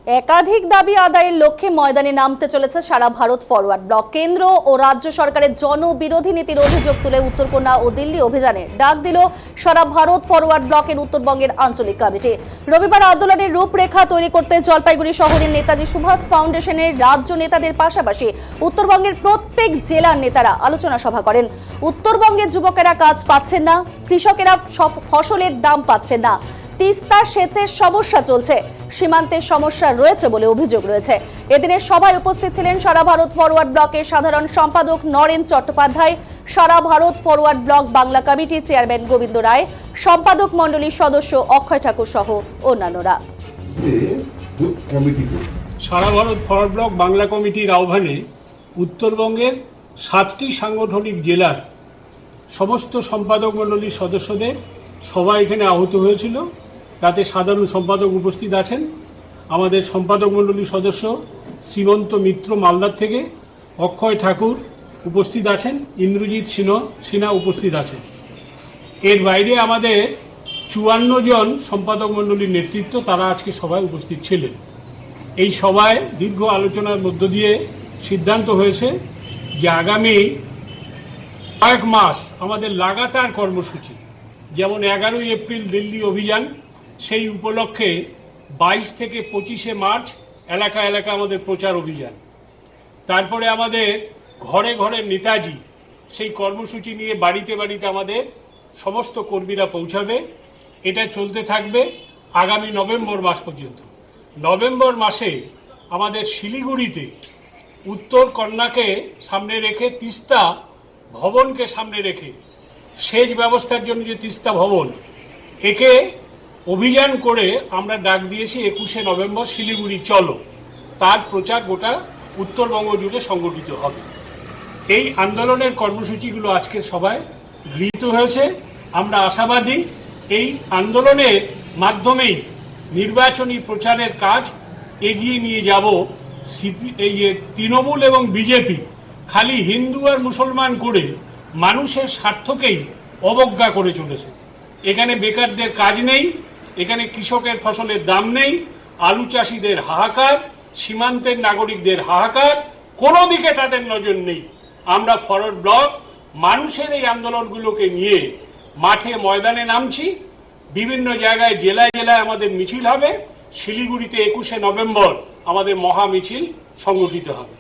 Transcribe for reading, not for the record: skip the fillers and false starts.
একাধিক দাবি আদায়ের লক্ষ্যে ময়দানে নামতে চলেছে সারা ভারত ফরওয়ার্ড ব্লক। কেন্দ্র ও রাজ্য সরকারের জনবিরোধী নীতির অভিযোগ তুলে উত্তরকন্যা ও দিল্লি অভিযানে ডাক দিল সারা ভারত ফরওয়ার্ড ব্লকের উত্তরবঙ্গের আঞ্চলিক কমিটি। রবিবার আন্দোলনের রূপরেখা তৈরি করতে জলপাইগুড়ি শহরের নেতাজি সুভাষ ফাউন্ডেশনের রাজ্য নেতাদের পাশাপাশি উত্তরবঙ্গের প্রত্যেক জেলার নেতারা আলোচনা সভা করেন। উত্তরবঙ্গের যুবকেরা কাজ পাচ্ছেন না, কৃষকেরা ফসলের দাম পাচ্ছেন না, তিস্তা সেচের সমস্যা চলছে, সীমান্তের সমস্যা রয়েছে বলে অভিযোগ রয়েছে। এদিনের সভায় উপস্থিত ছিলেন সারা ভারত ফরওয়ার্ড ব্লকের সাধারণ সম্পাদক নরেন চট্টোপাধ্যায়, সারা ভারত ফরওয়ার্ড ব্লক বাংলা কমিটির চেয়ারম্যান গোবিন্দ রায়, সম্পাদক মণ্ডলীর সদস্য অক্ষয় ঠাকুর সহ অন্যান্যরা। সারা ভারত ফরওয়ার্ড ব্লক বাংলা কমিটির আহ্বানে উত্তরবঙ্গের 7টি সাংগঠনিক জেলার সমস্ত সম্পাদক মণ্ডলীর সদস্যদের সবাই এখানে আহত হয়েছিল। তাতে সাধারণ সম্পাদক উপস্থিত আছেন, আমাদের সম্পাদক মণ্ডলীর সদস্য শ্রীমন্ত মিত্র মালদার থেকে, অক্ষয় ঠাকুর উপস্থিত আছেন, ইন্দ্রজিৎ সিনহা উপস্থিত আছেন। এর বাইরে আমাদের 54 জন সম্পাদক মণ্ডলীর নেতৃত্ব, তারা আজকে সবাই উপস্থিত ছিলেন। এই সভায় দীর্ঘ আলোচনার মধ্য দিয়ে সিদ্ধান্ত হয়েছে যে আগামী কয়েক মাস আমাদের লাগাতার কর্মসূচি, যেমন 11 এপ্রিল দিল্লি অভিযান, সেই উপলক্ষে 22 থেকে 25 মার্চ এলাকা এলাকা আমাদের প্রচার অভিযান। তারপরে আমাদের ঘরে ঘরে নেতাজি, সেই কর্মসূচি নিয়ে বাড়িতে বাড়িতে আমাদের সমস্ত কর্মীরা পৌঁছাবে। এটা চলতে থাকবে আগামী নভেম্বর মাস পর্যন্ত। নভেম্বর মাসে আমাদের শিলিগুড়িতে উত্তর কন্যাকে সামনে রেখে, তিস্তা ভবনকে সামনে রেখে, সেচ ব্যবস্থার জন্য যে তিস্তা ভবন, একে অভিযান করে আমরা ডাক দিয়েছি 21 নভেম্বর শিলিগুড়ি চলো। তার প্রচার গোটা উত্তরবঙ্গ জুড়ে সংগঠিত হবে। এই আন্দোলনের কর্মসূচিগুলো আজকে সবাই গৃহীত হয়েছে। আমরা আশাবাদী এই আন্দোলনের মাধ্যমেই নির্বাচনী প্রচারের কাজ এগিয়ে নিয়ে যাব। তৃণমূল এবং বিজেপি খালি হিন্দু আর মুসলমান করে মানুষের স্বার্থকেই অবজ্ঞা করে চলেছে। এখানে বেকারদের কাজ নেই, এখানে কৃষকের ফসলের দাম নেই, আলু চাষিদের হাহাকার, সীমান্তের নাগরিকদের হাহাকার, কোনো দিকে তাদের নজর নেই। আমরা ফরওয়ার্ড ব্লক মানুষের এই আন্দোলনগুলোকে নিয়ে মাঠে ময়দানে নামছি। বিভিন্ন জায়গায় জেলায় জেলায় আমাদের মিছিল হবে। শিলিগুড়িতে 21 নভেম্বর আমাদের মহা মিছিল সংগঠিত হবে।